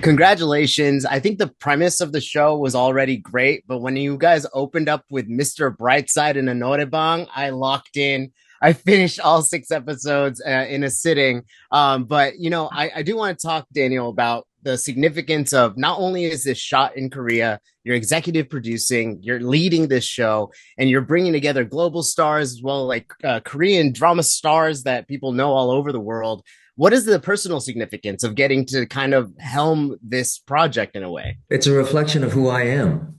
Congratulations. I think the premise of the show was already great, but when you guys opened up with Mr. Brightside and Anorebang, I locked in. I finished all 6 episodes in a sitting. But I do want to talk, Daniel, about the significance of not only is this shot in Korea, you're executive producing, you're leading this show, and you're bringing together global stars as well, like Korean drama stars that people know all over the world. What is the personal significance of getting to kind of helm this project in a way? It's a reflection of who I am,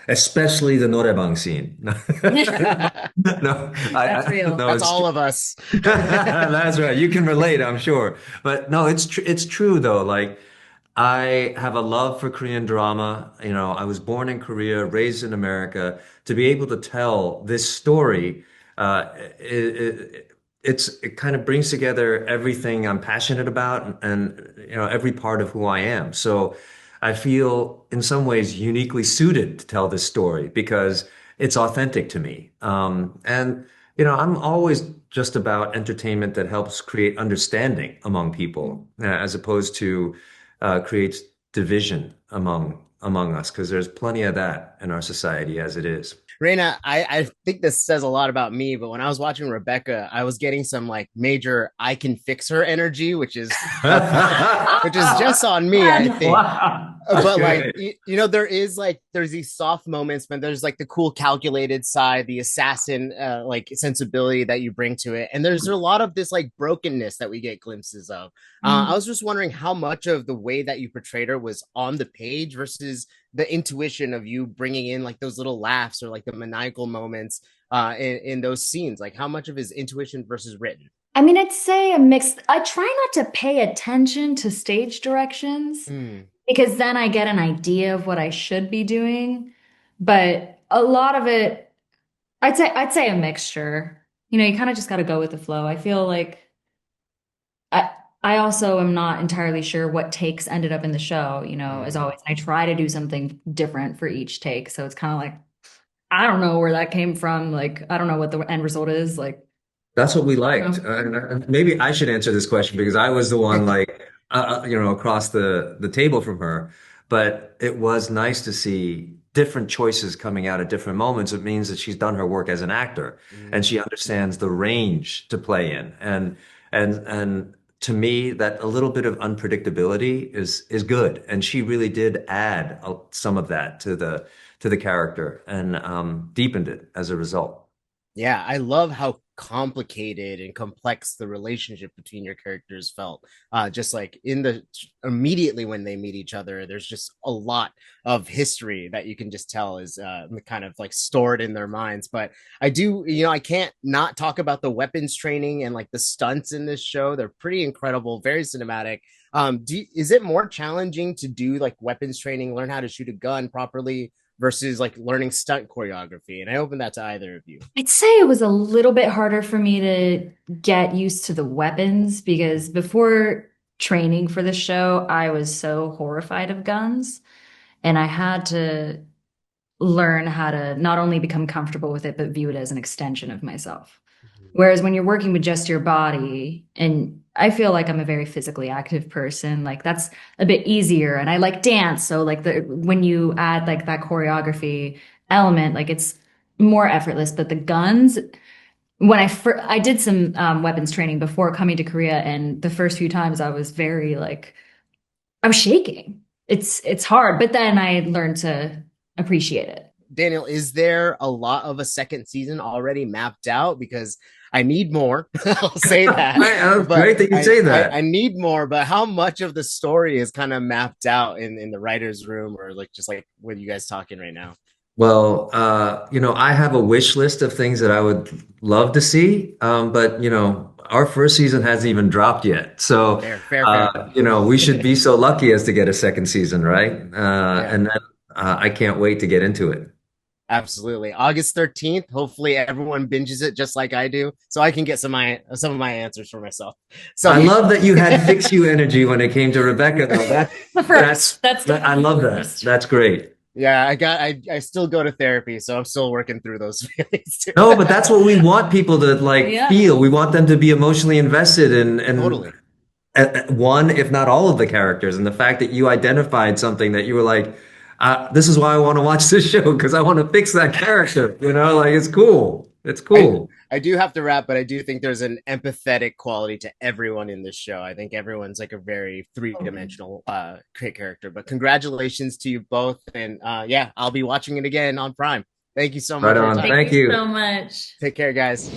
especially the norebang scene. No, That's real. no, That's it's all of us. that's right. You can relate, I'm sure. But no, it's true though. Like I have a love for Korean drama. I was born in Korea, raised in America. To be able to tell this story, it kind of brings together everything I'm passionate about and every part of who I am. So I feel in some ways uniquely suited to tell this story because it's authentic to me. And I'm always just about entertainment that helps create understanding among people, as opposed to creates division among us, because there's plenty of that in our society as it is. Reina, I think this says a lot about me, but when I was watching Rebecca, I was getting some like major I can fix her energy, which is which is just on me, I think. Wow. But like Okay. there's these soft moments, but there's like the cool calculated side, the assassin like sensibility that you bring to it, and there's a lot of this like brokenness that we get glimpses of. I Mm. was just wondering how much of the way that you portrayed her was on the page versus the intuition of you bringing in like those little laughs or like the maniacal moments in those scenes. Like how much of his intuition versus written? I mean, I'd say a mix. I try not to pay attention to stage directions Mm. because then I get an idea of what I should be doing. But a lot of it, I'd say a mixture. You kind of just got to go with the flow. I feel like I I also am not entirely sure what takes ended up in the show, as Mm. always. I try to do something different for each take. So it's kind of like I don't know where that came from. Like I don't know what the end result is. Like That's what we I liked. don't And maybe I should answer this question because I was the one like, across the table from her. But it was nice to see different choices coming out at different moments. It means that she's done her work as an actor and she Mm. understands the range to play in. And to me, that a little bit of unpredictability is good. And she really did add some of that to the character and deepened it as a result. Yeah, I love how complicated and complex the relationship between your characters felt. Just like in the immediately when they meet each other, there's just a lot of history that you can just tell is kind of like stored in their minds. But I can't not talk about the weapons training and like the stunts in this show. They're pretty incredible, very cinematic. Is it more challenging to do like weapons training, learn how to shoot a gun properly versus like learning stunt choreography? And I open that to either of you. I'd say it was a little bit harder for me to get used to the weapons because before training for the show, I was so horrified of guns and I had to learn how to not only become comfortable with it, but view it as an extension of myself. Whereas when you're working with just your body, and I feel like I'm a very physically active person, like that's a bit easier. And I like dance. So like when you add like that choreography element, like it's more effortless. But the guns, when I did some weapons training before coming to Korea, and the first few times I was very like I was shaking. It's hard, but then I learned to appreciate it. Daniel, is there a lot of a second season already mapped out? Because I need more. I'll say that, but Great that you say I that. need more. But how much of the story is kind of mapped out in the writers' room, or like just like with you guys talking right now? Well, I have a wish list of things that I would love to see, but our first season hasn't even dropped yet. So, Fair, fair, fair. we should be so lucky as to get a second season, right? Yeah. And then I can't wait to get into it. Absolutely. August 13th. Hopefully everyone binges it just like I do. So I can get some of my answers for myself. So I love that you had fix you energy when it came to Rebecca, though. The first. That's I definitely love the that. first. That's great. yeah, I still go to therapy, so I'm still working through those feelings too. No, but that's what we want people to like Yeah. feel. We want them to be emotionally invested and Totally. one, if not all of the characters. And the fact that you identified something that you were like, this is why I want to watch this show because I want to fix that character. Like it's cool. It's cool. I do have to wrap, but I do think there's an empathetic quality to everyone in this show. I think everyone's like a very three-dimensional great character. But congratulations to you both. And yeah, I'll be watching it again on Prime. Thank you so much. Right on. Thank you so much. Take care, guys.